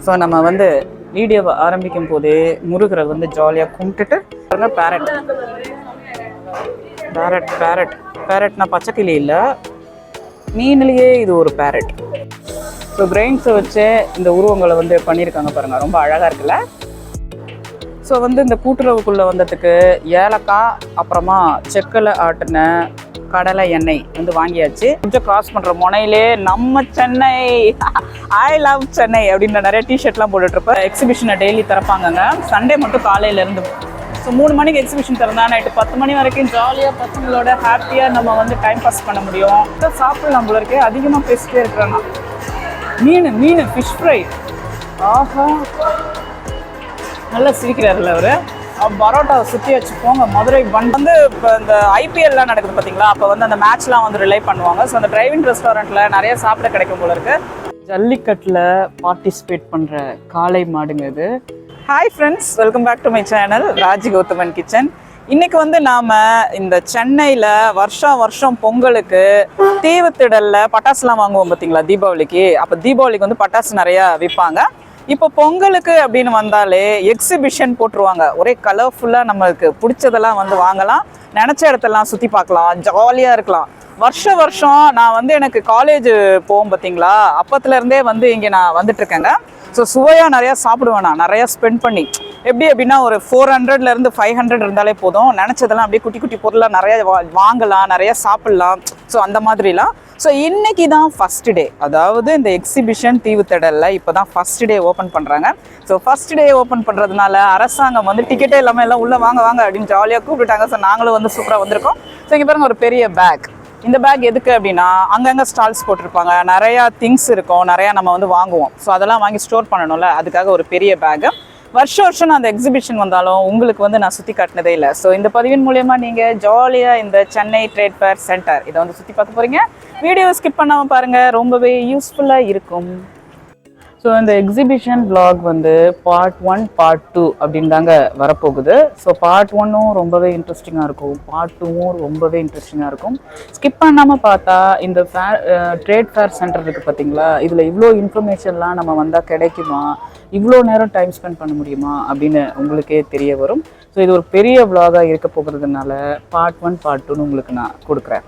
So நம்ம வந்து வீடியோவை ஆரம்பிக்கும் போதே முருகரை வந்து ஜாலியாக கும்பிட்டுட்டு பேரட் பேரட் பேரட் பேரட்னா பச்சைக்கிளி இல்லை, மீன்லேயே இது ஒரு பேரட். ஸோ கிரெயின்ஸை வச்சு இந்த உருவங்களை வந்து பண்ணியிருக்காங்க பாருங்கள், ரொம்ப அழகாக இருக்குல்ல. ஸோ வந்து இந்த கூட்டுறவுக்குள்ளே வந்ததுக்கு ஏலக்காய் அப்புறமா செக்கில் ஆட்டின கடலை எண்ணெய் வந்து வாங்கியாச்சு. கொஞ்சம் கிராஸ் பண்ணுற முனையிலே நம்ம சென்னை, ஐ லவ் சென்னை அப்படின்னு நிறைய டிஷர்ட்லாம் போட்டுட்ருப்பேன். எக்ஸிபிஷனை டெய்லி திறப்பாங்கங்க, சண்டே மட்டும் காலையிலேருந்து. ஸோ 3 மணிக்கு எக்ஸிபிஷன் திறந்தா நைட்டு 10 மணி வரைக்கும் ஜாலியாக பசங்களோட ஹாப்பியாக நம்ம வந்து டைம் பாஸ் பண்ண முடியும். சாப்பிடலாம் போல இருக்கே, அதிகமாக பேசிட்டே இருக்கிறேன்னா. மீன் ஃபிஷ் ஃப்ரை, ஆஹா நல்லா சிரிக்கிறாருல்ல அவரு. பரோட்டாவை சுற்றி வச்சு போங்க. மதுரை பன் வந்து இப்போ இந்த ஐபிஎல்லாம் நடக்குது பார்த்தீங்களா, அப்போ வந்து அந்த மேட்ச்லாம் வந்து ரிலே பண்ணுவாங்க. ஸோ அந்த டிரைவிங் ரெஸ்டாரண்ட்டில் நிறைய சாப்பிட கிடைக்கும் போல இருக்கு. ஜல்லிக்கட்டில் பார்ட்டிசிபேட் பண்ணுற காளை மாடுங்க இது. Hi friends, welcome back to my channel Raji Gauthaman kitchen. இன்னைக்கு வந்து நாம் இந்த சென்னையில் வருஷம் பொங்கலுக்கு தீவுத்திடலில் பட்டாசுலாம் வாங்குவோம் பார்த்தீங்களா தீபாவளிக்கு. அப்போ தீபாவளிக்கு வந்து பட்டாசு நிறையா விற்பாங்க. இப்போ பொங்கலுக்கு அப்படின்னு வந்தாலே எக்ஸிபிஷன் போட்டுருவாங்க. ஒரே கலர்ஃபுல்லாக நம்மளுக்கு பிடிச்சதெல்லாம் வந்து வாங்கலாம், நினச்ச இடத்தெல்லாம் சுற்றி பார்க்கலாம், ஜாலியாக இருக்கலாம். வருஷம் நான் வந்து எனக்கு காலேஜ் போவோம் பார்த்தீங்களா, அப்பத்துலேருந்தே வந்து இங்கே நான் வந்துட்டுருக்கேங்க. ஸோ சுவையாக நிறையா சாப்பிடுவேன், நான் நிறையா ஸ்பெண்ட் பண்ணி. எப்படி அப்படின்னா ஒரு 400லேருந்து 500 இருந்தாலே போதும், நினச்சதெல்லாம் அப்படியே குட்டி குட்டி பொருளாக நிறையா வாங்கலாம், நிறையா சாப்பிட்லாம். ஸோ அந்த மாதிரிலாம். ஸோ இன்றைக்கி தான் ஃபஸ்ட் டே, அதாவது இந்த எக்ஸிபிஷன் தீவுத்திடலில் இப்போ தான் ஃபஸ்ட் டே ஓப்பன் பண்ணுறாங்க. ஸோ ஃபஸ்ட் டே ஓப்பன் பண்ணுறதுனால அரசாங்கம் வந்து டிக்கெட்டே இல்லாமல் எல்லாம் உள்ளே வாங்க அப்படின்னு ஜாலியாக கூப்பிட்டுட்டாங்க. ஸோ நாங்களும் வந்து சூப்பராக வந்திருக்கோம். ஸோ இங்கே பாருங்கள் ஒரு பெரிய பேக். இந்த பேக் எதுக்கு அப்படின்னா அங்கங்கே ஸ்டால்ஸ் போட்டிருப்பாங்க, நிறையா திங்ஸ் இருக்கும், நிறையா நம்ம வந்து வாங்குவோம். ஸோ அதெல்லாம் வாங்கி ஸ்டோர் பண்ணணும்ல, அதுக்காக ஒரு பெரிய பேக்கு. வருஷம் நான் அந்த எக்ஸிபிஷன் வந்தாலும் உங்களுக்கு வந்து நான் சுற்றி காட்டினதே இல்லை. ஸோ இந்த பதிவின் மூலயமா நீங்கள் ஜாலியாக இந்த சென்னை ட்ரேட் ஃபேர் சென்டர் இதை வந்து சுற்றி பார்க்க போகிறீங்க. வீடியோ ஸ்கிப் பண்ணாமல் பாருங்கள், ரொம்பவே யூஸ்ஃபுல்லாக இருக்கும். ஸோ இந்த எக்ஸிபிஷன் vlog வந்து பார்ட் 1 பார்ட் 2 அப்படின்னு தாங்க வரப்போகுது. ஸோ பார்ட் 1ம் ரொம்பவே இன்ட்ரெஸ்டிங்காக இருக்கும், பார்ட் 2ம் ரொம்பவே இன்ட்ரெஸ்டிங்காக இருக்கும். ஸ்கிப் பண்ணாமல் பார்த்தா இந்த ட்ரேட் ஃபேர் சென்டர் இருக்குது பார்த்தீங்களா, இதில் இவ்வளோ இன்ஃபர்மேஷன்லாம் நம்ம வந்தால் கிடைக்குமா, இவ்வளோ நேரம் டைம் ஸ்பெண்ட் பண்ண முடியுமா அப்படின்னு உங்களுக்கே தெரிய வரும். ஸோ இது ஒரு பெரிய vlog-ஆக இருக்க போகிறதுனால பார்ட் 1 பார்ட் 2ன்னு உங்களுக்கு நான் கொடுக்குறேன்.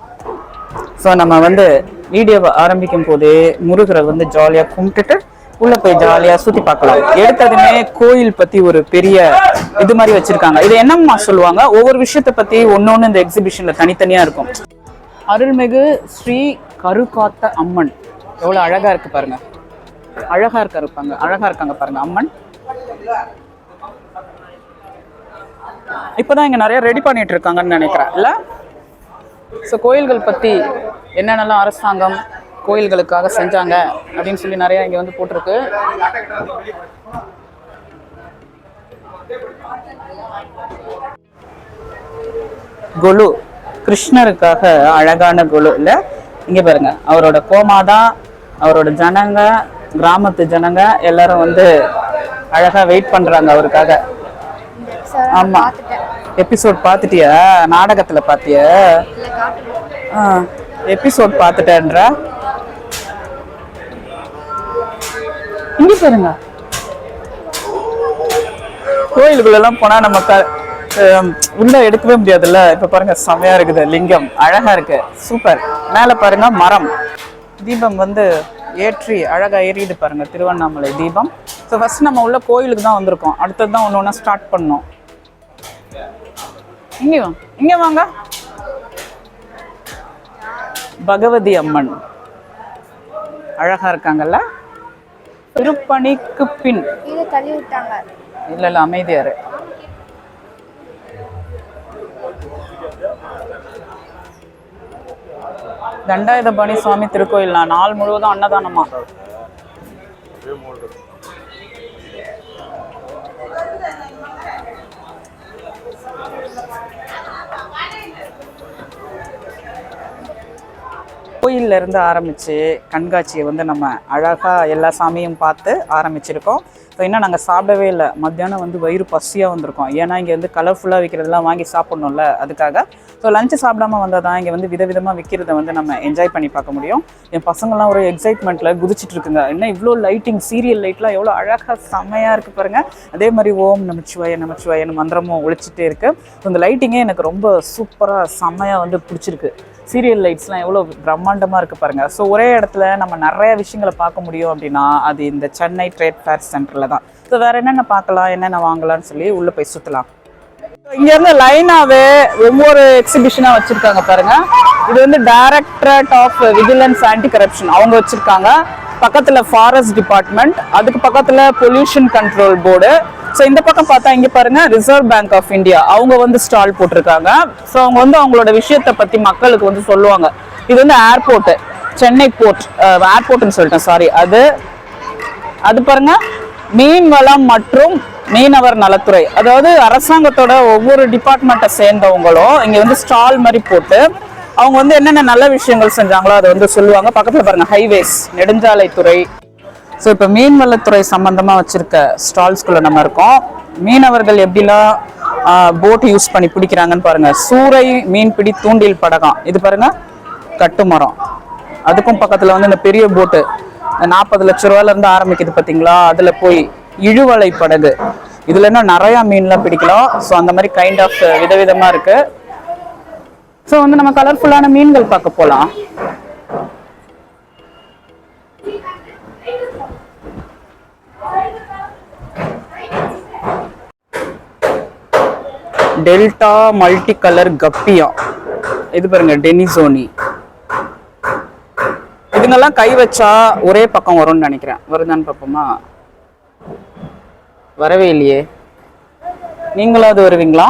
ஸோ நம்ம வந்து வீடியோவை ஆரம்பிக்கும் போதே முருகரை வந்து ஜாலியாக கும்பிட்டுட்டு உள்ளே போய் ஜாலியாக சுற்றி பார்க்கலாம். எடுத்ததுமே கோயில் பற்றி ஒரு பெரிய இது மாதிரி வச்சுருக்காங்க. இது என்னம்மா சொல்லுவாங்க, ஒவ்வொரு விஷயத்தை பற்றி ஒன்று இந்த எக்ஸிபிஷனில் தனித்தனியாக இருக்கும். அருள்மிகு ஸ்ரீ கருகாத்த அம்மன் எவ்வளோ அழகாக இருக்குது பாருங்கள், அழகாக இருக்காங்க பாருங்கள் அம்மன். இப்போ தான் இங்கே நிறைய ரெடி பண்ணிட்டு இருக்காங்கன்னு நினைக்கிறேன் இல்லை. ஸோ கோயில்கள் பற்றி என்னென்னலாம் அரசாங்கம் கோயில்களுக்காக செஞ்சாங்க அப்படின்னு சொல்லி நிறையா இங்கே வந்து போட்டிருக்கு. கொலு கிருஷ்ணருக்காக அழகான கொலு இல்லை. இங்கே பாருங்க, அவரோட கோமாதா, அவரோட ஜனங்க, கிராமத்து ஜனங்க எல்லாரும் வந்து அழகா வெயிட் பண்றாங்க அவருக்காக. ஆமா, எபிசோட் பார்த்துட்டியா, நாடகத்துல பார்த்தியா? எபிசோட் பார்த்துட்டேன்ற. இங்க பாருங்க, கோயிலுக்குள்ளெல்லாம் போனா நம்ம உள்ள எடுக்கவே முடியாதுல்ல. இப்ப பாருங்க செமையா இருக்குது, லிங்கம் அழகா இருக்கு, சூப்பர். மேல பாருங்க மரம், தீபம் வந்து ஏற்றி அழகா ஏறிடு பாருங்க, திருவண்ணாமலை தீபம். ஸோ ஃபர்ஸ்ட் நம்ம உள்ள கோயிலுக்கு தான் வந்திருக்கோம், அடுத்தது தான் ஒன்று ஒன்றா ஸ்டார்ட் பண்ணோம். இங்க வாங்க, பகவதி அம்மன் அழகா இருக்காங்கல்ல. திருப்பணிக்கு பின் இல்ல அமைதியாரு. தண்டாயுதபாணி சுவாமி திருக்கோயில் நாள் முழுவதும் அன்னதானமா. கோயில்ல இருந்து ஆரம்பிச்சு கண்காட்சியை வந்து நம்ம அழகா எல்லா சாமியும் பார்த்து ஆரம்பிச்சிருக்கோம். ஸோ இன்னும் நாங்கள் சாப்பிடவே இல்லை. மத்தியானம் வந்து வயிறு பசியாக வந்திருக்கோம். ஏன்னா இங்கே வந்து கலர்ஃபுல்லாக விற்கிறதெல்லாம் வாங்கி சாப்பிட்ணும்ல, அதுக்காக. ஸோ லஞ்சு சாப்பிடாம வந்தால் தான் இங்கே வந்து விதவிதமாக விற்கிறத வந்து நம்ம என்ஜாய் பண்ணி பார்க்க முடியும். என் பசங்கள்லாம் ஒரு எக்ஸைட்மெண்ட்டில் குதிச்சிட்டு இருக்குங்க. என்ன இவ்வளோ லைட்டிங், சீரியல் லைட்லாம் எவ்வளோ அழகாக செம்மையாக இருக்குது பாருங்கள். அதே மாதிரி ஓம் நமச்சிவாயன்னு மந்திரமும் ஒழிச்சிட்டே இருக்குது. ஸோ இந்த லைட்டிங்கே எனக்கு ரொம்ப சூப்பராக செம்மையாக வந்து பிடிச்சிருக்கு. சீரியல் லைட்ஸ்லாம் எவ்வளோ பிரம்மாண்டமாக இருக்குது பாருங்கள். ஸோ ஒரே இடத்துல நம்ம நிறைய விஷயங்களை பார்க்க முடியும் அப்படின்னா அது இந்த சென்னை ட்ரேட் ஃபேர் சென்டரில் தான். ஸோ வேறு என்னென்ன பார்க்கலாம், என்னென்ன வாங்கலாம்னு சொல்லி உள்ளே போய் சுற்றலாம். இங்கேருந்து லைனாகவே ஒவ்வொரு எக்ஸிபிஷனாக வச்சுருக்காங்க பாருங்கள். இது வந்து directorate of vigilance anti corruption அவங்க வச்சுருக்காங்க. பக்கத்தில் ஃபாரஸ்ட் டிபார்ட்மெண்ட், அதுக்கு பக்கத்தில் பொல்யூஷன் கண்ட்ரோல் போர்டு. ஸோ இந்த பக்கம் பார்த்தா இங்கே பாருங்க ரிசர்வ் பேங்க் ஆஃப் இந்தியா அவங்க வந்து ஸ்டால் போட்டிருக்காங்க. ஸோ அவங்க வந்து அவங்களோட விஷயத்தை பற்றி மக்களுக்கு வந்து சொல்லுவாங்க. இது வந்து ஏர்போர்ட்டு, சென்னை போர்ட் ஏர்போர்ட்னு சொல்லிட்டேன், சாரி. அது பாருங்க மீன் வளம் மற்றும் மீனவர் நலத்துறை, அதாவது அரசாங்கத்தோட ஒவ்வொரு டிபார்ட்மெண்ட்டை சேர்ந்தவங்களும் இங்கே வந்து ஸ்டால் மாதிரி போட்டு அவங்க வந்து என்னென்ன நல்ல விஷயங்கள் செஞ்சாங்களோ அதை வந்து சொல்லுவாங்க. பக்கத்தில் பாருங்க ஹைவேஸ், நெடுஞ்சாலைத்துறை. ஸோ இப்போ மீன்வளத்துறை சம்மந்தமாக வச்சுருக்க ஸ்டால்ஸ்குள்ளே நம்ம இருக்கோம். மீனவர்கள் எப்படிலாம் போட் யூஸ் பண்ணி பிடிக்கிறாங்கன்னு பாருங்கள். சூறை மீன்பிடி தூண்டில் படகம், இது பாருங்கள் கட்டுமரம். அதுக்கும் பக்கத்தில் வந்து இந்த பெரிய போட்டு 40 லட்ச ரூபாயிலேருந்து ஆரம்பிக்குது பார்த்தீங்களா, அதில் போய் இழுவலை படகு, இதில் இன்னும் நிறையா மீன்லாம் பிடிக்கலாம். ஸோ அந்த மாதிரி கைண்ட் ஆஃப் விதவிதமாக இருக்குது. ஸோ வந்து நம்ம கலர்ஃபுல்லான மீன்கள் பார்க்க போகலாம். டெல்டா மல்டி கலர் கப்பியா, இது பாருங்க டெனிசோனி. இதுங்கெல்லாம் கை வச்சா ஒரே பக்கம் வரும்னு நினைக்கிறேன். வருதான்னு பார்ப்போமா? வரவே இல்லையே. நீங்களாவது வருவீங்களா?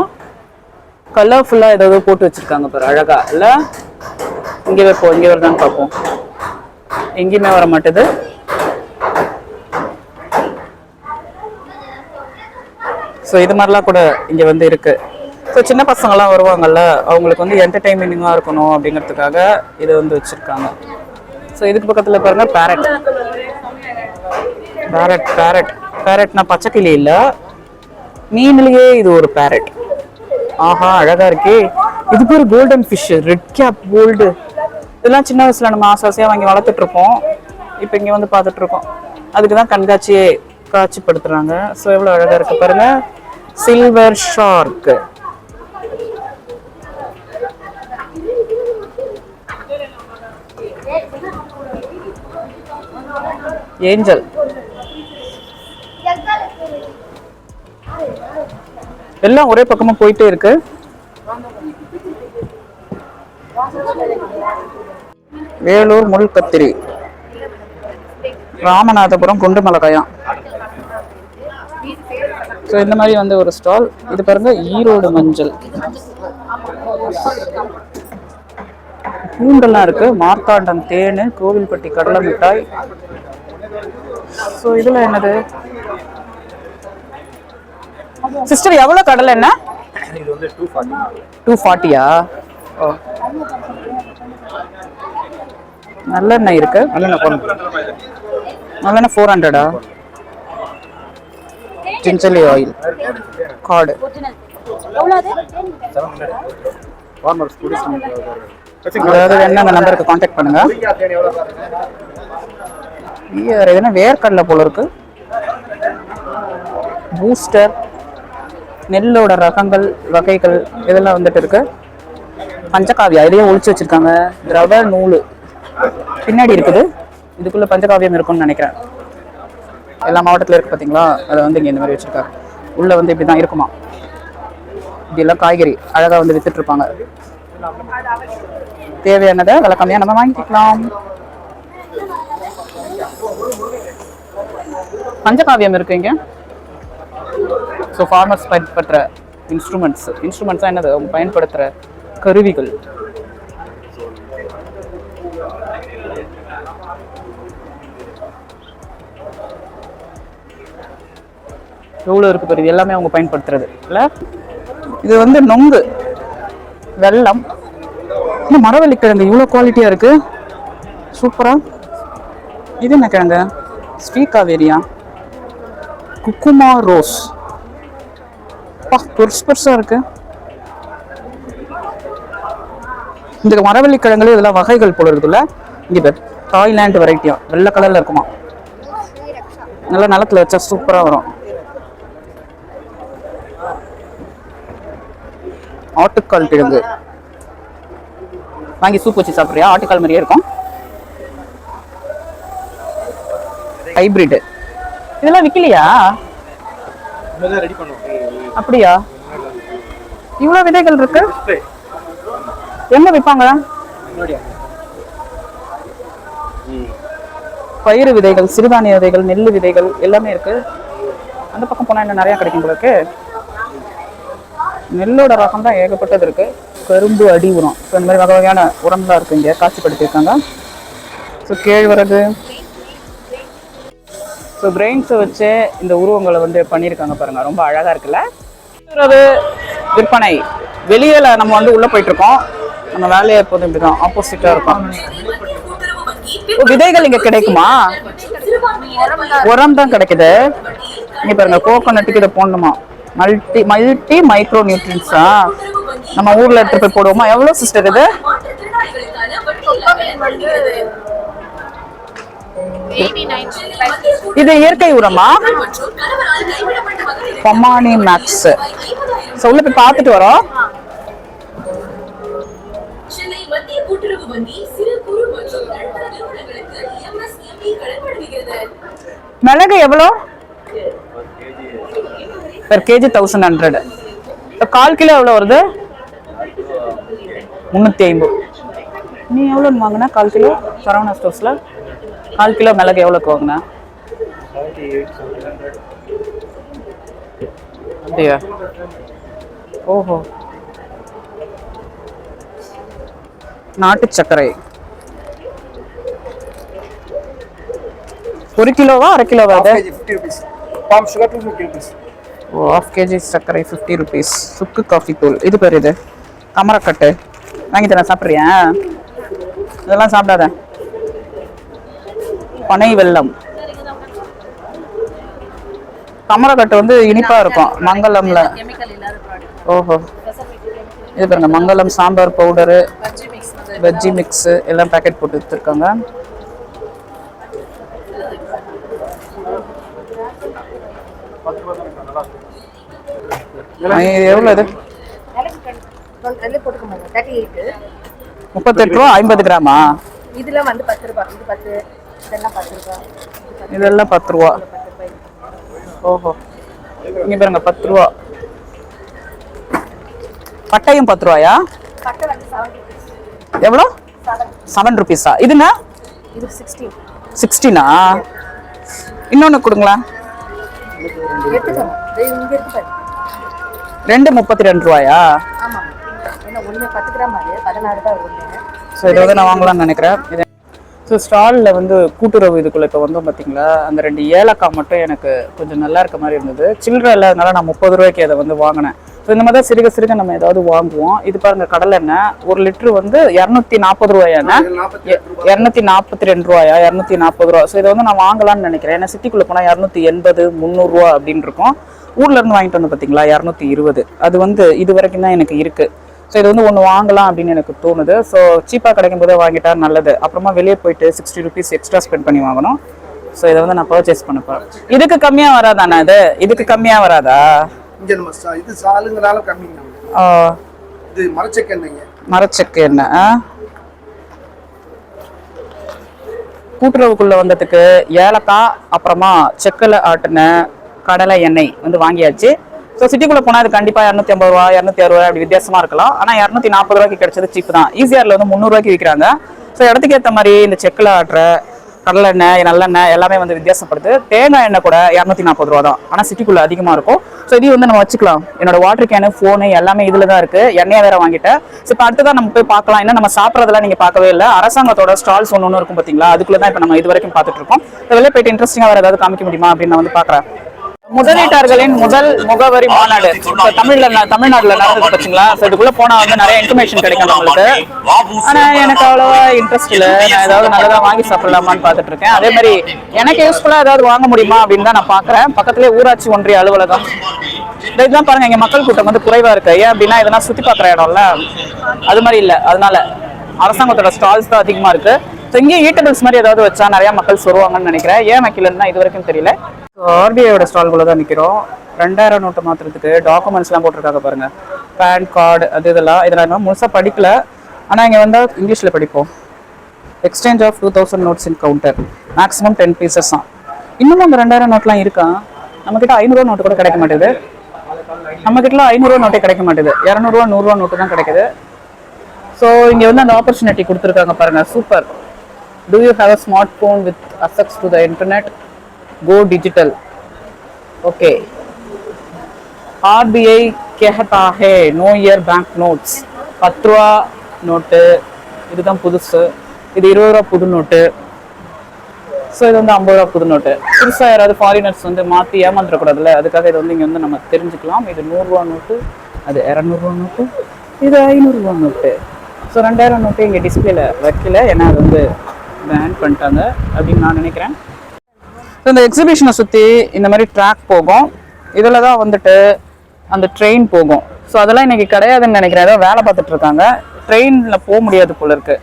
கலர்ஃபுல்லா ஏதாவது போட்டு வச்சிருக்காங்க பாரு, அழகா இல்ல? இங்கே வைப்போம், இங்கே வருதான்னு பார்ப்போம். எங்கேயுமே வர மாட்டேது. ஸோ இது மாதிரிலாம் கூட இங்கே வந்து இருக்கு. ஸோ சின்ன பசங்கள்லாம் வருவாங்கல்ல, அவங்களுக்கு வந்து என்டர்டெயின்மெண்டிங்காக இருக்கணும் அப்படிங்கிறதுக்காக இதை வந்து வச்சுருக்காங்க. ஸோ இதுக்கு பக்கத்தில் பாருங்க பேரட். பேரட்னா பச்சைக்கிளி இல்லை, மீன்லேயே இது ஒரு பேரட். ஆஹா அழகாக இருக்கே. இது பேர் golden fish, red cap gold. இதெல்லாம் சின்ன வயசில் நம்ம ஆசாசியாக வாங்கி வளர்த்துட்ருப்போம். இப்போ இங்கே வந்து பார்த்துட்ருக்கோம். அதுக்கு தான் கண்காட்சியே காட்சிப்படுத்துகிறாங்க. ஸோ எவ்வளோ அழகாக இருக்குது பாருங்க. சில்வர் ஷார்க், ஏஞ்சல், எல்லாம் ஒரே பக்கமா போயிட்டே இருக்கு. வேலூர் முள் கத்திரி, ராமநாதபுரம் குண்டு மிளகாயம். ஸோ இந்த மாதிரி வந்து ஒரு ஸ்டால். இது பாருங்க ஈரோடு மஞ்சள், பூண்டெல்லாம் இருக்கு. மார்த்தாண்டம் தேனு, கோவில்பட்டி கடலை மிட்டாய். ஸோ இதுல என்னது சிஸ்டர், எவ்வளோ கடலை என்ன? 240யா? ஓ, நல்லெண்ணெய் இருக்கு. நல்லெண்ணெய் 400ஆ? Gingelly oil card. அதாவது வேணா அந்த நம்பருக்கு கான்டாக்ட் பண்ணுங்க. எதுனா வேர்க்கடலை போல இருக்கு. பூஸ்டர், நெல்லோட ரகங்கள் வகைகள் இதெல்லாம் வந்துட்டு இருக்கு. பஞ்சகாவியா இதையும் ஒழிச்சு வச்சிருக்காங்க. ரவை நூல் பின்னாடி இருக்குது. இதுக்குள்ள பஞ்சகாவியம் இருக்கும்னு நினைக்கிறேன். எல்லா மாவட்டத்தில் இருக்கு பார்த்தீங்களா, அதை வந்து இங்கே இந்த மாதிரி வச்சிருக்காங்க. உள்ள வந்து இப்படி தான் இருக்குமா. இதெல்லாம் காய்கறி அழகாக வந்து வித்துட்டு இருப்பாங்க. தேவையானதை விலை கம்மியாக நம்ம வாங்கிக்கலாம். பஞ்சகாவியம் இருக்கு இங்கே. ஸோ ஃபார்மர்ஸ் பயன்படுத்துகிற இன்ஸ்ட்ருமெண்ட்ஸாக என்னது, அவங்க பயன்படுத்துகிற கருவிகள். எவ்வளோ இருக்கு பாரு, இது எல்லாமே அவங்க பயன்படுத்துறது இல்லை. இது வந்து நொங்கு, வெல்லம், இந்த மரவள்ளிக்கிழங்கு இவ்வளோ குவாலிட்டியாக இருக்கு. சூப்பரா. இது என்ன கிழங்கு? ஸ்வீட் காவேரியா? குக்குமா ரோஸ். பெருசு பெருசா இருக்கு. இந்த மரவள்ளி கிழங்குல இதெல்லாம் வகைகள் போல இருக்குல்ல. இங்க பேர் தாய்லாந்து வெரைட்டியா வெள்ளை கலர்ல இருக்குமா. நல்லா நிலத்துல வச்சா சூப்பரா வரும். ஆட்டுக்கால் கிழங்கு வாங்கி சூப் வச்சு சாப்பிட்றியா? ஆட்டுக்கால் மாதிரியே இருக்கும். ஹைபிரிட். இதெல்லாம் விக்கலையா? அப்படியா? இவ்வளவு விதைகள் இருக்கு. எங்க விற்பாங்க? பயிறு விதைகள், சிறுதானிய விதைகள், நெல் விதைகள் எல்லாமே இருக்கு. அந்த பக்கம் போனா இன்னும் நிறைய கிடைக்கும் போல இருக்கு. நெல்லோட ரகம் தான் ஏகப்பட்டது இருக்கு. கரும்பு அடி உரம், ஸோ இந்த மாதிரி வகை வகையான உரம்லாம் இருக்கு. இங்கே காட்சிப்படுத்தியிருக்காங்க. ஸோ கேழ்வரகு, ஸோ கிரெயின்ஸை வச்சு இந்த உருவங்களை வந்து பண்ணியிருக்காங்க பாருங்க. ரொம்ப அழகா இருக்குல்ல. விற்பனை வெளியில நம்ம வந்து உள்ள போயிட்டு இருக்கோம். நம்ம வேலையை எப்போதும் இப்படிதான் ஆப்போசிட்டா இருக்கும். விதைகள் இங்க கிடைக்குமா? உரம் தான் கிடைக்குது. இங்க பாருங்க, கோகோனட்டுக்கு இதை போடணுமா? மல்டி மைக்ரோ நியூட்ரியன்ஸா? நம்ம ஊர்ல எடுத்து போய் போடுவோமா? எவ்வளவு சிஸ்டர் இது? இது இயற்கை உரமா? பமானி மேக்ஸ். உள்ள போய் பார்த்துட்டு வரோம். மிளகு எவ்வளோ? per kg 1100. கால் கிலோ எவ்வளோ வருது? 350. நீ எவ்வளோன்னு வாங்கினா கால் கிலோ? சரவணா ஸ்டோர்ஸில் கால் கிலோ மிளகு எவ்வளோக்கு வாங்கினா? அப்படியா? ஓஹோ. நாட்டு சர்க்கரை 1 கிலோவா 1/2 கிலோவா? ஓ, 1/2 kg சர்க்கரை 50 rupees. சுக்கு காஃபி தூள். இது பேர் இது கமரக்கட்டு. வாங்கி தரேன், சாப்பிட்றியா? இதெல்லாம் சாப்பிடாத. பனை வெல்லம். கமரக்கட்டு வந்து இனிப்பா இருக்கும். மங்களம்ல. ஓஹோ. இது பாருங்க, மங்களம் சாம்பார் பவுடரு, வெஜ்ஜி மிக்ஸ் எல்லாம் பேக்கெட் போட்டு வச்சிருக்காங்க. எவ்வளவு இது? 38 ரூபா. 50 கிராமா? இதுல வந்து 10 ரூபாய். இது 10. இதெல்லாம் 10 ரூபாய். இதெல்லாம் 10 ரூபா. ஓஹோ. இங்க பாருங்க 10 ரூபா. பட்டையும் 10 ரூபாயா? பட்டை வந்து 70. எவ்வளோ? 7 rupees-ஆ? இதுனா? இது 16. 16-ஆ? இன்னொன்னு கொடுங்களா? எடுத்துக்கோங்க. இங்க இருக்கு பாரு. 2 32 ரூபாயா? ஆமா. என்ன ஒண்ணு 10 கிராம் அது 16 தான் வருது. சோ இத வந்து நான் வாங்கலாம்னு நினைக்கிறேன். ஸோ ஸ்டாலில் வந்து கூட்டுறவு இதுக்குள்ளே இப்போ வந்தோம் பார்த்தீங்களா, அந்த 2 ஏலக்காய் மட்டும் எனக்கு கொஞ்சம் நல்லா இருக்க மாதிரி இருந்தது. சில்லறை இல்லாதனால நான் 30 ரூபாய்க்கு அதை வந்து வாங்கினேன். ஸோ இந்த மாதிரி தான் சிறுக சிறுக நம்ம ஏதாவது வாங்குவோம். இது பாருங்க, கடலை எண்ணெய் 1 லிட்டரு வந்து 240 ரூபாயாண்ணே, 242 ரூபாயா, 240 ரூபா. ஸோ இதை வந்து நான் வாங்கலாம்னு நினைக்கிறேன். ஏன்னா சிட்டிக்குள்ளே போனால் 280, 300 ரூபா அப்படின்னு இருக்கும். ஊர்ல இருந்து வாங்கிட்டு வந்து பார்த்தீங்களா 220. அது வந்து இது வரைக்கும் தான் எனக்கு இருக்கு. ஸோ இது வந்து ஒன்று வாங்கலாம் அப்படின்னு எனக்கு தோணுது. ஸோ சீப்பாக கிடைக்கும் போதே வாங்கிட்டா நல்லது. அப்புறமா வெளியே போயிட்டு 60 rupees எக்ஸ்ட்ரா ஸ்பெண்ட் பண்ணி வாங்கணும். ஸோ இதை வந்து நான் பர்ச்சேஸ் பண்ணப்பேன். இதுக்கு கம்மியாக வராதாண்ணா? இதுக்கு கம்மியாக வராதா? இது சாலுங்கனால கம்மிங்க. இது மரச்செக்கு எண்ணெய்ங்க. மரச்செக்கு எண்ணெய். கூட்டுறவுக்குள்ள வந்ததுக்கு ஏலக்காய், அப்புறமா செக்கில் ஆட்டின கடலை எண்ணெய் வந்து வாங்கியாச்சு. ஸோ சிட்டிக்குள்ளே போனால் அது கண்டிப்பாக 250 ரூபா, 260 ரூபா அப்படி வித்தியாசமாக இருக்கலாம். ஆனால் 240 ரூபாய்க்கு கிடைச்சது சீப்பு தான். ஈஸியாரில் வந்து 300 ரூபாய்க்கு விற்கிறாங்க. ஸோ இடத்துக்கு ஏற்ற மாதிரி இந்த செக்கில் ஆட்டுற கடலை எண்ணெய், நல்லெண்ணெய் எல்லாமே வந்து வித்தியாசப்படுது. தேங்காய் எண்ணெய் கூட 240 ரூபா தான். ஆனால் சிட்டிக்குள்ளே அதிகமாக இருக்கும். ஸோ இதையும் வந்து நம்ம வச்சுக்கலாம். என்னோட வாட்டர் கேனு, ஃபோனு எல்லாமே இதில் தான் இருக்குது. எண்ணெயை வேறு வாங்கிட்டேன். ஸோ இப்போ அடுத்து தான் நம்ம போய் பார்க்கலாம். இன்னும் நம்ம சாப்பிட்றதெல்லாம் நீங்கள் பார்க்கவே இல்லை. அரசாங்கத்தோட ஸ்டால்ஸ் ஒன்று இருக்கும் பார்த்தீங்களா, அதுக்குள்ளே தான் இப்போ நம்ம இது வரைக்கும் பார்த்துட்டு இருக்கோம். வெளியே போயிட்டு இன்ட்ரெஸ்டிங்காக வேறு ஏதாவது காமிக்க முடியுமா அப்படின்னு நான் வந்து பார்க்குறேன். முதலீட்டாளர்களின் முதல் முகவரி மாநாடு தமிழ்நாட்டுல நடந்தது பாத்தீங்களா. இதுக்குள்ள போனா வந்து நிறைய இன்ஃபர்மேஷன் கிடைக்கும் நம்மளுக்கு. ஆனா எனக்கு அவ்வளவா இன்ட்ரெஸ்ட் இல்ல. நான் ஏதாவது நல்லதா வாங்கி சாப்பிடலாமான்னு பாத்துட்டு இருக்கேன். அதே மாதிரி எனக்கு யூஸ்ஃபுல்லா ஏதாவது வாங்க முடியுமா அப்படின்னு தான் நான் பாக்குறேன். பக்கத்துலேயே ஊராட்சி ஒன்றிய அலுவலகம் இதெல்லாம் பாருங்க. இங்க மக்கள் கூட்டம் வந்து குறைவா இருக்கு. ஏன் அப்படின்னா இதெல்லாம் சுத்தி பாக்குற இடம்ல, அது மாதிரி இல்ல. அதனால அரசாங்கத்தோட ஸ்டால்ஸ் தான் அதிகமா இருக்கு. இங்கே ஈட்டபிள்ஸ் மாதிரி ஏதாவது வச்சா நிறைய மக்கள் சொல்லுவாங்கன்னு நினைக்கிறேன். ஏன் வைக்கலன்னு இது வரைக்கும் தெரியல. ஆர்பிஐயோட ஸ்டால்குள்ள தான் நிற்கிறோம். 2000 நோட்டு மாத்திரத்துக்கு டாக்குமெண்ட்ஸ்லாம் போட்டிருக்காங்க பாருங்க. பேன் கார்டு அது இதெல்லாம் முழுசாக படிக்கல. ஆனால் இங்கே வந்தால் இங்கிலீஷில் படிப்போம். Exchange of 2000 notes in counter, maximum 10 pieces தான். இன்னும் அந்த 2000 நோட்லாம் இருக்கா? நம்மக்கிட்ட 500 நோட்டு கூட கிடைக்க மாட்டேது. நம்மக்கிட்ட 500 நோட்டே கிடைக்க மாட்டேது. 200 100 நோட்டு தான் கிடைக்குது. ஸோ இங்கே வந்து அந்த ஆப்பர்ச்சுனிட்டி கொடுத்துருக்காங்க பாருங்க. Super. Do you have a smartphone with access to the internet? Go digital. Okay. RBI कहता है no year bank notes. 10 ரூபா நோட்டு இதுதான் புதுசு. இது 20 ரூபா புது நோட்டு. ஸோ இது வந்து 50 ரூபா புது நோட்டு. புதுசாக யாராவது ஃபாரினர்ஸ் வந்து மாற்றி ஏமாந்துடக்கூடாதுல்ல, அதுக்காக இது வந்து இங்கே வந்து நம்ம தெரிஞ்சுக்கலாம். இது 100 ரூபா நோட்டு, அது 200 ரூபா நோட்டு, இது 500 ரூபா நோட்டு. ஸோ 2000 நோட்டு இங்கே டிஸ்பிளேல வைக்கல, ஏன்னா அது வந்து பேன் பண்ணிட்டாங்க அப்படின்னு நான் நினைக்கிறேன். ஸோ இந்த எக்ஸிபிஷனை சுற்றி இந்த மாதிரி ட்ராக் போகும். இதில் தான் வந்துட்டு அந்த ட்ரெயின் போகும். ஸோ அதெல்லாம் இன்னைக்கு கிடையாதுன்னு நினைக்கிறேன். ஏதோ வேலை பார்த்துட்டு இருக்காங்க. ட்ரெயினில் போக முடியாது போல இருக்கு.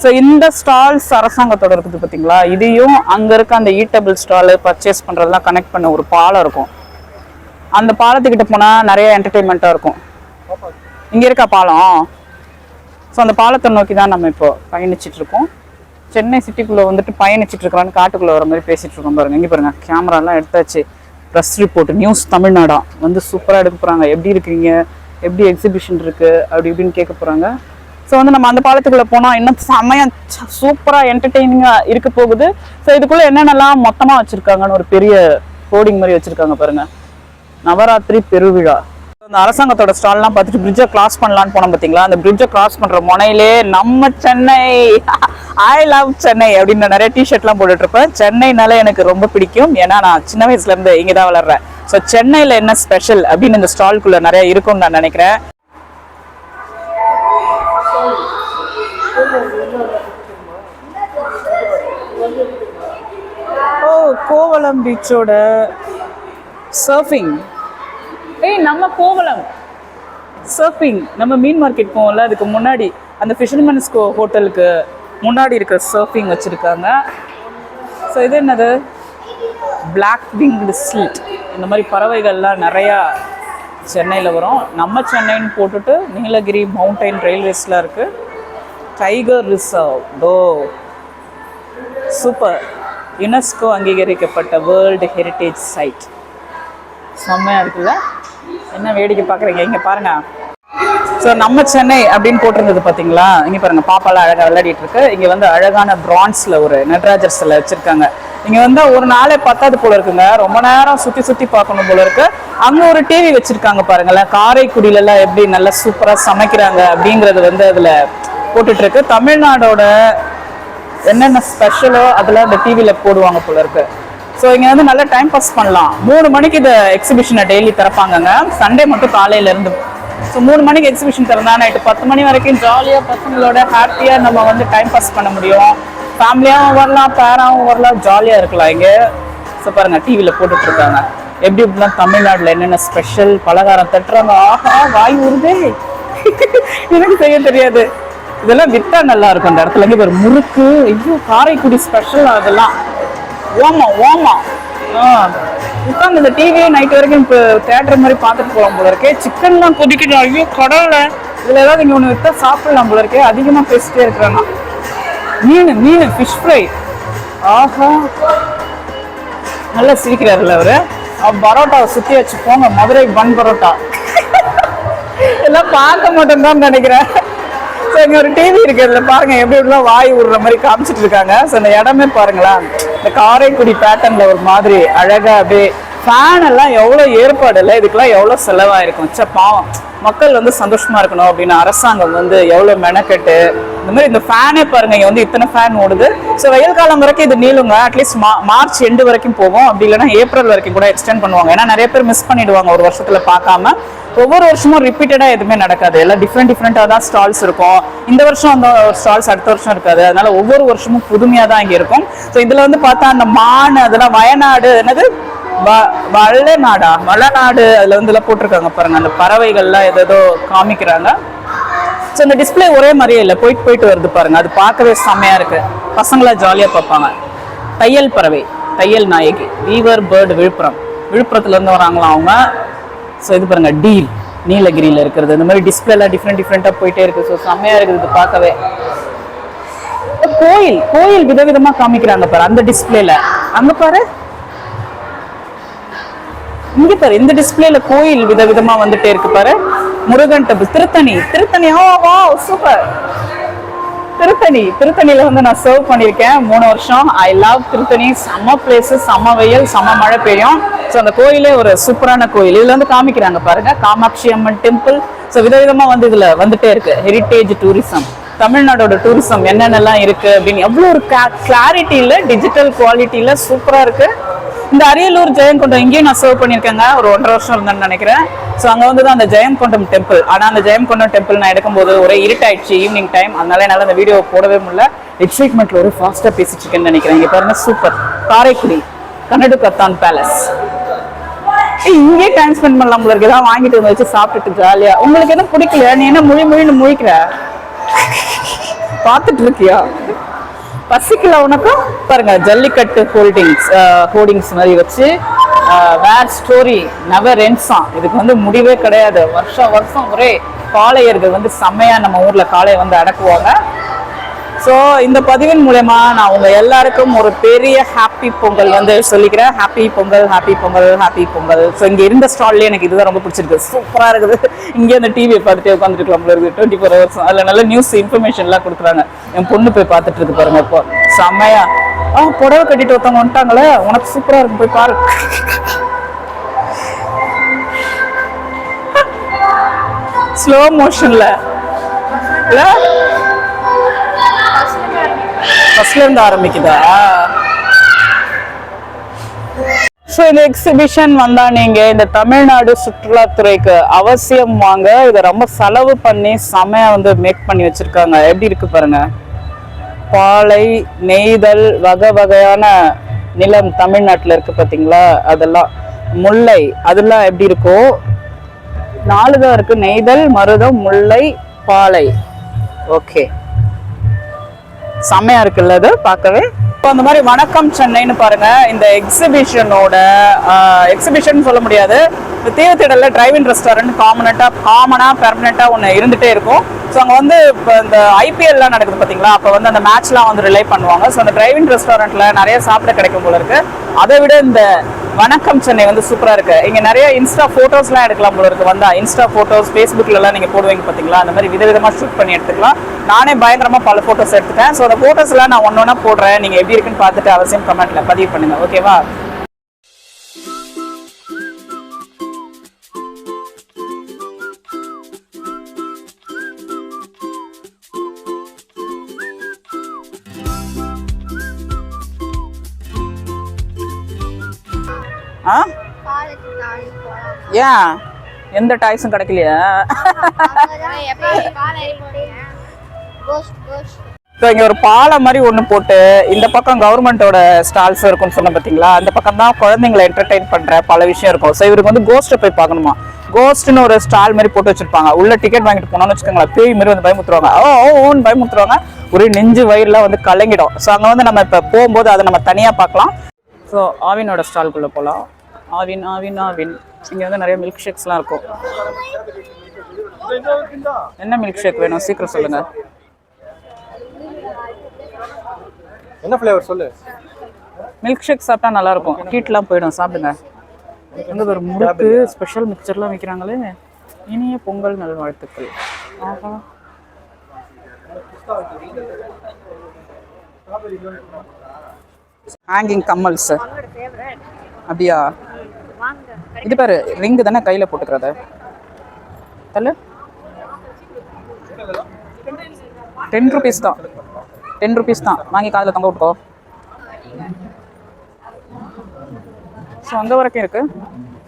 ஸோ இந்த ஸ்டால்ஸ் அரசாங்கத்தோட இருக்குது பார்த்தீங்களா. இதையும் அங்கே இருக்க அந்த ஈட்டபிள் ஸ்டாலு பர்ச்சேஸ் பண்ணுறதுலாம் கனெக்ட் பண்ண ஒரு பாலம் இருக்கும். அந்த பாலத்துக்கிட்ட போனால் நிறைய என்டர்டெயின்மெண்ட்டாக இருக்கும். இங்கே இருக்கா பாலம். ஸோ அந்த பாலத்தை நோக்கி தான் நம்ம இப்போ பயணிச்சுட்டு இருக்கோம். சென்னை சிட்டிக்குள்ளே வந்துட்டு பயணிச்சுட்டு இருக்கிறான்னு காட்டுக்குள்ளே வர மாதிரி பேசிட்டு இருக்கோம் பாருங்க. இங்கே பாருங்க, கேமராலாம் எடுத்தாச்சு. ப்ரெஸ் ரிப்போர்ட் நியூஸ் தமிழ்நாடா வந்து சூப்பராக எடுக்க போகிறாங்க. எப்படி இருக்கீங்க, எப்படி எக்ஸிபிஷன் இருக்கு அப்படி இப்படின்னு கேட்க போகிறாங்க. ஸோ வந்து நம்ம அந்த பாலத்துக்குள்ளே போனால் இன்னும் செம்மையாக சூப்பராக என்டர்டெய்னிங்காக இருக்க போகுது. ஸோ இதுக்குள்ளே என்னென்னலாம் மொத்தமாக வச்சுருக்காங்கன்னு ஒரு பெரிய ஹோர்டிங் மாதிரி வச்சுருக்காங்க பாருங்க. நவராத்திரி பெருவிழா. அந்த அரசாங்கத்தோட ஸ்டால்லாம் பார்த்துட்டு பிரிட்ஜை கிராஸ் பண்ணலான்னு போனோம் பார்த்தீங்களா. அந்த பிரிட்ஜை கிராஸ் பண்ணுற முனையிலே நம்ம சென்னை, ஐ லவ் சென்னை அப்படின்னு நிறைய டிஷர்ட்லாம் போட்டுட்டு இருப்பேன். சென்னைனால எனக்கு ரொம்ப பிடிக்கும். ஏன்னா நான் சின்ன வயசுலேருந்து இங்கே தான் வளர்றேன். ஸோ சென்னையில் என்ன ஸ்பெஷல் அப்படின்னு இந்த ஸ்டால்குள்ளே நிறைய இருக்கும்னு நான் நினைக்கிறேன். ஓ, கோவளம் பீச்சோட சர்ஃபிங். நம்ம கோவளம் சர்ஃபிங், நம்ம மீன் மார்க்கெட் போவோம்ல, அதுக்கு முன்னாடி அந்த ஃபிஷர்மன்ஸ் ஹோட்டலுக்கு முன்னாடி இருக்கிற சர்ஃபிங் வச்சுருக்காங்க. ஸோ இது என்னது, பிளாக் விங்டு ஸ்லிட். இந்த மாதிரி பறவைகள்லாம் நிறையா சென்னையில் வரும். நம்ம சென்னைன்னு போட்டுட்டு நீலகிரி மவுண்டைன் ரயில்வேஸ்லாம் இருக்குது. Tiger reserve. To super. UNESCO அங்கீகரிக்கப்பட்ட வேர்ல்டு ஹெரிட்டேஜ் சைட். செம்மையாக இருக்குல்ல. என்ன வேடிக்கை பார்க்குறீங்க, இங்கே பாருங்க. ஸோ நம்ம சென்னை அப்படின்னு போட்டிருந்தது பார்த்தீங்களா. இங்கே பாருங்க, பாப்பாலாம் அழகாக விளையாடிட்டு இருக்கு. இங்கே வந்து அழகான பிரான்ஸில் ஒரு நடராஜர் சிலை வச்சுருக்காங்க. இங்கே வந்து ஒரு நாளே பத்தாது போல இருக்குங்க. ரொம்ப நேரம் சுற்றி சுற்றி பார்க்கணும் போல இருக்கு. அங்கே ஒரு டிவி வச்சுருக்காங்க பாருங்களேன். காரைக்குடியிலலாம் எப்படி நல்லா சூப்பராக சமைக்கிறாங்க அப்படிங்கிறது வந்து அதில் போட்டுட்ருக்கு. தமிழ்நாடோட என்னென்ன ஸ்பெஷலோ அதில் அந்த டிவியில் போடுவாங்க போல இருக்கு. ஸோ இங்கே வந்து நல்லா டைம் பாஸ் பண்ணலாம். 3 மணிக்கு இந்த எக்ஸிபிஷனை டெய்லி திறப்பாங்கங்க. சண்டே மட்டும் காலையிலேருந்து. ஸோ 3 மணிக்கு எக்ஸிபிஷன் திறந்தா நைட்டு 10 மணி வரைக்கும் ஜாலியாக பசங்களோட ஹாப்பியாக நம்ம வந்து டைம் பாஸ் பண்ண முடியும். ஃபேமிலியாகவும் வரலாம், பேராகவும் வரலாம், ஜாலியாக இருக்கலாம் இங்கே. ஸோ பாருங்கள், டிவியில் போட்டுட்ருக்காங்க. எப்படி இப்படிலாம் தமிழ்நாட்டில் என்னென்ன ஸ்பெஷல் பலகாரம் தட்டுறாங்க. ஆஹா, வாய் உருதே. எனக்கு செய்ய தெரியாது. இதெல்லாம் விற்றா நல்லா இருக்கும் அந்த இடத்துல. இங்கே ஒரு முறுக்கு, ஐயோ காரைக்குடி ஸ்பெஷல் அதெல்லாம். ஓமா உட்காந்து இந்த டிவியே நைட் வரைக்கும் இப்போ தேட்டர் மாதிரி பார்த்துட்டு போகலாம் போல இருக்கே. சிக்கன்லாம் கொதிக்கிட்டு, ஐயோ கடவுள, இதில் ஏதாவது இங்கே ஒன்று விற்றா சாப்பிடலாம் போல இருக்கே. அதிகமாக பேசிட்டே இருக்கிறாங்க. மீன் ஃபிஷ் ஃப்ரை. ஆஹா, நல்லா சிரிக்கிறாருல்ல அவரு. பரோட்டாவை சுற்றி வச்சு போங்க, மதுரை பன் பரோட்டா. எல்லாம் பார்க்க மாட்டேன்னு நினைக்கிறேன். ஸோ இங்கே ஒரு டிவி இருக்கு, அதில் பாருங்க எப்படி எப்படிலாம் வாய் விடுற மாதிரி காமிச்சிட்டு இருக்காங்க. ஸோ இந்த இடமே பாருங்களேன், இந்த காரைக்குடி பேட்டர்ன்ல ஒரு மாதிரி அழகா அப்படியே. ஃபேன் எல்லாம் எவ்வளோ ஏற்பாடு இல்லை, இதுக்கெல்லாம் எவ்வளோ செலவாயிருக்கும். பாவம், மக்கள் வந்து சந்தோஷமா இருக்கணும் அப்படின்னு அரசாங்கம் வந்து எவ்வளோ மெனக்கெட்டு இந்த மாதிரி இந்த ஃபேனே பாருங்க, இங்க வந்து இத்தனை ஃபேன் ஓடுது. ஸோ வெயில் காலம் வரைக்கும் இது நீளுங்க. அட்லீஸ்ட் மார்ச் எண்டு வரைக்கும் போகும், அப்படி இல்லைன்னா ஏப்ரல் வரைக்கும் கூட எக்ஸ்டெண்ட் பண்ணுவாங்க. ஏன்னா நிறைய பேர் மிஸ் பண்ணிடுவாங்க ஒரு வருஷத்துல பார்க்காம. ஒவ்வொரு வருஷமும் ரிப்பீட்டடா எதுவுமே நடக்காது, எல்லாம் டிஃப்ரெண்டா தான் ஸ்டால்ஸ் இருக்கும். இந்த வருஷம் அந்த ஸ்டால்ஸ் அடுத்த வருஷம் இருக்காது, அதனால ஒவ்வொரு வருஷமும் புதுமையா தான் இங்க இருக்கும். ஸோ இதுல வந்து பார்த்தா அந்த மான், அதெல்லாம் வயநாடு, என்னது வளநாடு, அதுல வந்து எல்லாம் போட்டிருக்காங்க பாருங்க. அந்த பறவைகள்லாம் ஏதோ காமிக்கிறாங்க. ஸோ இந்த டிஸ்பிளே ஒரே மாதிரியே இல்லை, போயிட்டு வருது பாருங்க. அது பார்க்கவே செம்மையா இருக்கு, பசங்களா ஜாலியா பார்ப்பாங்க. தையல் பறவை, தையல் நாயகி, வீவர் பேர்டு விழுப்புரத்துல இருந்து வராங்களாம் அவங்க. ஸோ இது பாருங்க, டீல் நீலகிரியில இருக்கிறது. இந்த மாதிரி டிஸ்பிளே எல்லாம் டிஃப்ரெண்டா போயிட்டே இருக்கு. ஸோ செம்மையா இருக்குது இது பார்க்கவே. கோயில் விதவிதமா காமிக்கிறாங்க பாரு அந்த டிஸ்பிளேல. அங்க பாரு, இங்க பாரு, இந்த டிஸ்பிளேல கோயில் விதவிதமா வந்துட்டே இருக்கு பாரு. முருகன் டெம்பிள், திருத்தணி. சூப்பர். திருத்தணியில வந்து நான் சர்வ் பண்ணியிருக்கேன் 3 வருஷம். I love Tiruttani. செம்ம பிளேஸ், செம்ம வெயில், செம்ம மழை பெய்யும். ஸோ அந்த கோயிலே ஒரு சூப்பரான கோயில். இதுல வந்து காமிக்கிறாங்க பாருங்க, காமாட்சி அம்மன் டெம்பிள். ஸோ விதவிதமா வந்து இதுல வந்துட்டே இருக்கு. ஹெரிட்டேஜ் டூரிசம், தமிழ்நாடோட டூரிசம் என்னென்னலாம் இருக்கு அப்படின்னு எவ்வளோ ஒரு கிளாரிட்டியில, டிஜிட்டல் குவாலிட்டியில சூப்பரா இருக்கு. இந்த அரியலூர் ஜெயங்கொண்டம் இங்கேயும் நான் சர்வ் பண்ணியிருக்கேங்க, ஒரு 1.5 வருஷம் இருந்தேன்னு நினைக்கிறேன். ஸோ அங்கே வந்து தான் அந்த ஜெயங்கொண்டம் டெம்பிள். ஆனால் அந்த ஜெயங்கொண்டம் டெம்பிள் நான் எடுக்கும்போது ஒரே இருட்டாயிடுச்சு, ஈவினிங் டைம். அதனால என்னால் அந்த வீடியோ போடவே முடியல. எக்ஸைட்மெண்ட்ல ஒரு ஃபாஸ்ட்டாக பேசிட்டு இருக்கேன்னு நினைக்கிறேன். இங்கே பாருங்க, சூப்பர். காரைக்குடி கன்னடு கத்தான் பேலஸ். இங்கே டைம் ஸ்பெண்ட் பண்ணலாம் போல இருக்கு. ஏதாவது வாங்கிட்டு வந்து வச்சு சாப்பிட்டுட்டு ஜாலியா. உங்களுக்கு என்ன பிடிக்கலையா? நீ என்ன முழின்னு முழிக்கிற? பார்த்துட்டு இருக்கியா? பசிக்கல உனக்கும்? பாருங்க, ஜல்லிக்கட்டு ஹோர்டிங்ஸ் மாதிரி வச்சு வேர் ஸ்டோரி நெவர் எண்ட்ஸா. இதுக்கு வந்து முடிவே கிடையாது. வருஷம் ஒரே காளையர்கள் வந்து செம்மையா நம்ம ஊர்ல காளையை வந்து அடக்குவாங்க. ஸோ இந்த பதிவின் மூலமா நான் உங்க எல்லாருக்கும் ஒரு பெரிய ஹாப்பி பொங்கல் வந்து சொல்லிக்கிறேன். ஹாப்பி பொங்கல். ஸோ இங்க இருந்த ஸ்டால்ல எனக்கு இதுதான் ரொம்ப பிடிச்சிருக்கு, சூப்பரா இருக்குது. இங்கே அந்த டிவியை பார்த்துட்டே உட்காந்துருக்கலாம் 24 hours. அதுல நல்ல நியூஸ் இன்ஃபர்மேஷன்லாம் கொடுக்குறாங்க. என் பொண்ணு போய் பார்த்துட்டு இருக்கு பாருங்க. இப்போ செம்மையா புடவை கட்டிட்டு ஒருத்தவங்க வந்துட்டாங்களே, உனக்கு சூப்பரா இருக்கும், போய் பாரு. ஸ்லோ மோஷன்ல ஃபர்ஸ்ட்ல இருந்து ஆரம்பிக்குதா? ஸோ இந்த எக்ஸிபிஷன் வந்தா நீங்க இந்த தமிழ்நாடு சுற்றுலாத்துறைக்கு அவசியம் வாங்க. இதை ரொம்ப செலவு பண்ணி செமையா வந்து மேக் பண்ணி வச்சிருக்காங்க. எப்படி இருக்கு பாருங்க. பாலை, நெய்தல், வகையான நிலம் தமிழ்நாட்டுல இருக்கு பாத்தீங்களா? அதெல்லாம் முல்லை, அதெல்லாம் எப்படி இருக்கும்? 4 தான் இருக்கு, நெய்தல், மருதம், முல்லை, பாலை. ஓகே, செம்மையா இருக்குல்ல இது பார்க்கவே. இப்போ அந்த மாதிரி வணக்கம் சென்னைன்னு பாருங்க. இந்த எக்ஸிபிஷன் சொல்ல முடியாது, இந்த தீவுத்திடல்ல டிரைவிங் ரெஸ்டாரண்ட் காமனா பெர்மனண்டா ஒன்று இருந்துட்டே இருக்கும். ஸோ அங்கே வந்து இப்போ இந்த ஐபிஎல்லாம் நடக்குது பார்த்தீங்களா, அப்போ வந்து அந்த மேட்ச்லாம் வந்து ரிலே பண்ணுவாங்க. ஸோ அந்த டிரைவிங் ரெஸ்டாரண்ட்ல நிறைய சாப்பிட கிடைக்கும் போல இருக்கு. அதை விட இந்த வணக்கம் சென்னை வந்து சூப்பரா இருக்கு. இங்க நிறைய இன்ஸ்டா போட்டோஸ்லாம் எடுக்கலாம் போல இருக்கு. வந்தா இன்ஸ்டா போட்டோஸ் ஃபேஸ்புக்ல எல்லாம் நீங்க போடுவீங்க பாத்தீங்களா, அந்த மாதிரி விதவிதமா ஷூட் பண்ணி எடுத்துக்கலாம். நானே பயங்கரமா பல போட்டோஸ் எடுத்துட்டேன். ஸோ அந்த போட்டோஸ் எல்லாம் நான் ஒன்னொன்னா போடுறேன், நீங்க எப்படி இருக்குன்னு பார்த்துட்டு அவசியம் கமெண்ட்ல பதிவு பண்ணுங்க, ஓகேவா? ஏன் எந்த டாய்ஸும் கிடைக்கலையா? இங்க ஒரு பாலம் மாதிரி ஒண்ணு போட்டு இந்த பக்கம் கவர்மெண்டோட ஸ்டால்ஸ் இருக்கும்னு சொன்ன பாத்தீங்களா, அந்த பக்கம் தான் குழந்தைங்களை என்டர்டெயின் பண்ற பல விஷயம் இருக்கும். ஸோ இவருக்கு வந்து கோஸ்ட்டை போய் பார்க்கணுமா, கோஸ்ட்னு ஒரு ஸ்டால் மாதிரி போட்டு வச்சிருப்பாங்க. உள்ள டிக்கெட் வாங்கிட்டு போனோம்னு வச்சுக்கோங்களேன், பேய் மாதிரி வந்து பயமுத்துருவாங்க. ஓன்னு பயமுத்துருவாங்க, ஒரு நெஞ்சு வயிறுலாம் வந்து கலங்கிடும். ஸோ அங்க வந்து நம்ம இப்ப போகும்போது அதை நம்ம தனியா பார்க்கலாம். ஸோ ஆவினோட ஸ்டால்குள்ள போகலாம். ஆவின் இங்க வந்து நிறைய மில்க் ஷேக்ஸ்லாம் இருக்கும். என்ன மில்க் ஷேக் வேணும் சீக்கிரம் சொல்லுங்க. என்ன ஃப்ளேவர் சொல்லு. மில்க் ஷேக் சாப்பிட்டா நல்லா இருக்கும், ஹீட்லாம் போயிடும். சாப்பிடுங்க. வந்து ஒரு முறுக்கு ஸ்பெஷல் மிக்சர்லாம் வைக்கிறாங்களே. இனிய பொங்கல் நல்வாழ்த்துக்கள். ஆஹா, ஹேங்கிங் கம்மல்ஸ் அப்படியா? இது பாரு, ரிங்கு தானே கையில போட்டுக்கிறத. தள்ளு. 10 rupees தான், 10 rupees தான். வாங்கி காதில் தொங்க விட்டுக்கோ. ஸோ அங்கே வரைக்கும் இருக்கு.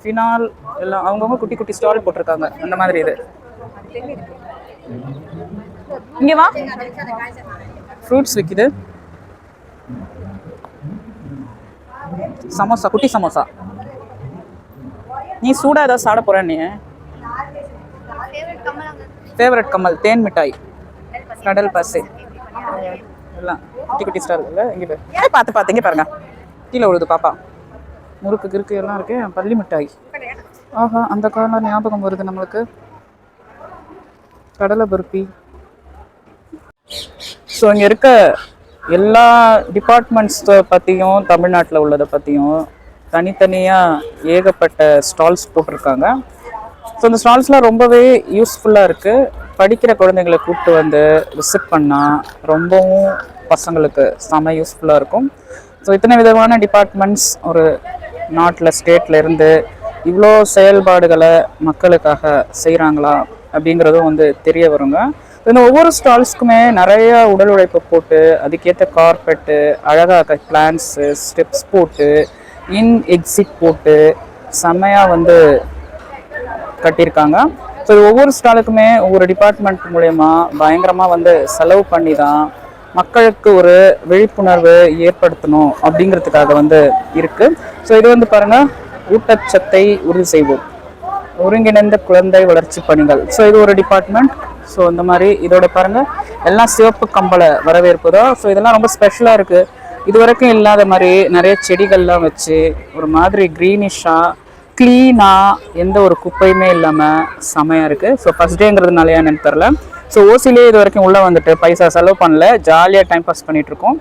ஃபினால் எல்லாம் அவங்கவுங்க குட்டி குட்டி ஸ்டால் போட்டிருக்காங்க. அந்த மாதிரி இது. இங்கே வா, ஃப்ரூட்ஸ் விற்கிது. சமோசா, குட்டி சமோசா. நீ சூடாக ஏதாவது சாப்பிட போற? நீ ஃபேவரட் கமல், தேன் மிட்டாய், கடல் பாசி எல்லாம் குட்டி குட்டி ஸ்டார் இருக்குல்ல. இங்கே பார்த்து பார்த்து இங்கே பாருங்க, கீழே விழுது பாப்பா. முறுக்கு கிறுக்கு எல்லாம் இருக்கு. பள்ளி மிட்டாய். ஆஹா, அந்த காலம் ஞாபகம் வருது நம்மளுக்கு. கடலை பருப்பி. ஸோ இங்கே இருக்க எல்லா டிபார்ட்மெண்ட்ஸை பற்றியும் தமிழ்நாட்டில் உள்ளதை பற்றியும் தனித்தனியாக ஏகப்பட்ட ஸ்டால்ஸ் போட்டிருக்காங்க. ஸோ இந்த ஸ்டால்ஸ்லாம் ரொம்பவே யூஸ்ஃபுல்லாக இருக்குது. படிக்கிற குழந்தைங்களை கூப்பிட்டு வந்து விசிட் பண்ணால் ரொம்பவும் பசங்களுக்கு செம யூஸ்ஃபுல்லாக இருக்கும். ஸோ இத்தனை விதமான டிபார்ட்மெண்ட்ஸ் ஒரு நாட்டில் ஸ்டேட்டில் இருந்து இவ்வளோ செயல்பாடுகளை மக்களுக்காக செய்கிறாங்களா அப்படிங்கிறதும் வந்து தெரிய வருங்க. இந்த ஒவ்வொரு ஸ்டால்ஸ்க்குமே நிறைய உடல் உழைப்பை போட்டு அதுக்கேற்ற கார்பெட்டு, அழகாக பிளான்ஸு, ஸ்டெப்ஸ் போட்டு, எக்ஸிட் போட்டு செம்மையாக வந்து கட்டியிருக்காங்க. ஸோ ஒவ்வொரு ஸ்டாலுக்குமே ஒவ்வொரு டிபார்ட்மெண்ட் மூலயமா பயங்கரமாக வந்து செலவு பண்ணி தான் மக்களுக்கு ஒரு விழிப்புணர்வு ஏற்படுத்தணும் அப்படிங்கிறதுக்காக வந்து இருக்குது. ஸோ இது வந்து பாருங்கள், ஊட்டச்சத்தை உறுதி செய்வோம், ஒருங்கிணைந்த குழந்தை வளர்ச்சி பணிகள். ஸோ இது ஒரு டிபார்ட்மெண்ட். ஸோ இந்த மாதிரி இதோட பாருங்கள் எல்லாம் சிவப்பு கம்பளை வரவேற்பு தான். ஸோ இதெல்லாம் ரொம்ப ஸ்பெஷலாக இருக்குது. இது வரைக்கும் இல்லாத மாதிரி நிறைய செடிகள்லாம் வச்சு ஒரு மாதிரி க்ரீனிஷாக க்ளீனாக எந்த ஒரு குப்பையுமே இல்லாமல் செமையாக இருக்குது. ஸோ ஃபஸ்ட் டேங்கிறதுனால என்னன்னு தெரில. ஸோ ஓசிலே இது வரைக்கும் உள்ளே வந்துட்டு பைசா செலவு பண்ணல, ஜாலியாக டைம் பாஸ் பண்ணிகிட்டு இருக்கோம்.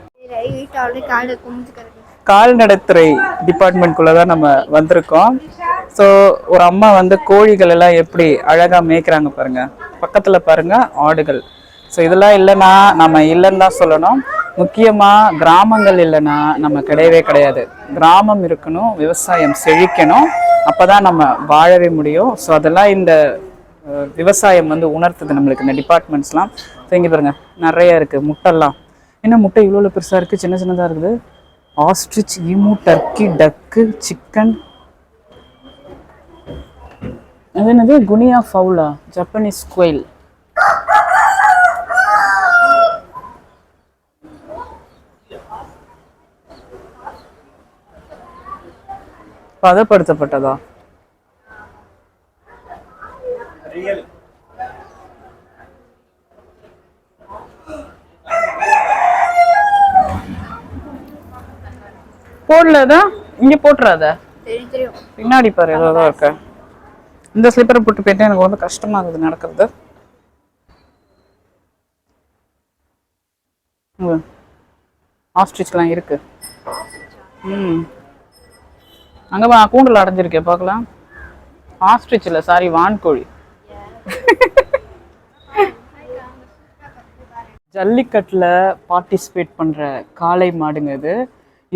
கால்நடைத்துறை டிபார்ட்மெண்ட்குள்ளே தான் நம்ம வந்திருக்கோம். ஸோ ஒரு அம்மா வந்து கோழிகள் எல்லாம் எப்படி அழகாக மேய்க்கிறாங்க பாருங்கள். பக்கத்தில் பாருங்கள் ஆடுகள். ஸோ இதெல்லாம் இல்லைன்னா நம்ம இல்லைன்னு தான் சொல்லணும். முக்கியமாக கிராமங்கள் இல்லைன்னா நம்ம கிடையவே கிடையாது. கிராமம் இருக்கணும், விவசாயம் செழிக்கணும், அப்போ தான் நம்ம வாழவே முடியும். ஸோ அதெல்லாம் இந்த விவசாயம் வந்து உணர்த்துது நம்மளுக்கு இந்த டிபார்ட்மெண்ட்ஸ்லாம். ஸோ இங்கே பாருங்கள் நிறைய இருக்குது. முட்டைலாம் என்ன முட்டை இவ்வளோ பெருசாக இருக்குது, சின்ன சின்னதாக இருக்குது. ஆஸ்ட்ரிச், ஈமு, டர்க்கி, டக்கு, சிக்கன். அது என்னது? குனியா ஃபவுலா, ஜப்பனீஸ் குயில். பதப்படுத்தப்பட்டதா? போடலதா? இங்க போட்டுறாத, பின்னாடி பாரு ஏதோ இருக்க. இந்த ஸ்லிப்பரை போட்டு போயிட்டு எனக்கு ரொம்ப கஷ்டமா இருக்குது நடக்கிறது. ஆஸ்ட்ரிச்லாம் இருக்கு. அங்கே கூண்டில் அடைஞ்சிருக்கேன் பார்க்கலாம். ஆஸ்ட்ரிச் இல்லை, சாரி, வான்கோழி. ஜல்லிக்கட்டில் பார்ட்டிசிபேட் பண்ணுற காளை மாடுங்க இது.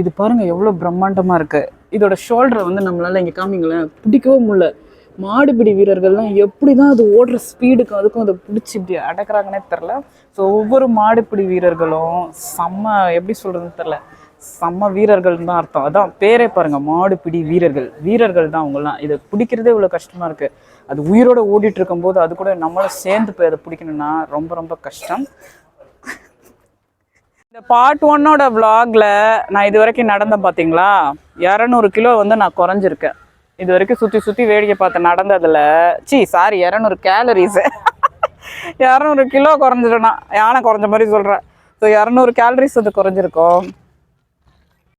இது பாருங்கள் எவ்வளோ பிரம்மாண்டமாக இருக்குது. இதோட ஷோல்டரை வந்து நம்மளால் இங்கே காமிங்களேன் பிடிக்கவும் முடியல. மாடுபிடி வீரர்கள்லாம் எப்படி தான் அது ஓடுற ஸ்பீடுக்கும் அதுக்கும் அதை பிடிச்சி இப்படி அடக்கிறாங்கன்னே தெரில. ஸோ ஒவ்வொரு மாடுபிடி வீரர்களும் செம்ம, எப்படி சொல்கிறதுன்னு தெரில, செம்ம வீரர்கள்னு தான் அர்த்தம். அதான் பேரே பாருங்கள், மாடுபிடி வீரர்கள். வீரர்கள் தான் அவங்களாம். இதை பிடிக்கிறதே இவ்வளோ கஷ்டமாக இருக்குது. அது உயிரோடு ஓடிட்டு இருக்கும்போது அது கூட நம்மளும் சேர்ந்து போய் அதை பிடிக்கணும்னா ரொம்ப ரொம்ப கஷ்டம். இந்த பார்ட் 1ஓட விளாகில் நான் இது வரைக்கும் நடந்தேன் பார்த்தீங்களா, 200 கிலோ வந்து நான் குறைஞ்சிருக்கேன். இது வரைக்கும் சுற்றி சுற்றி வேடிக்கை பார்த்து நடந்ததில் 200 கேலரிஸு 200 கிலோ குறைஞ்சிட்டேன்னா, யானை குறைஞ்ச மாதிரி சொல்கிறேன். ஸோ 200 கேலரிஸ் அது குறைஞ்சிருக்கோம்.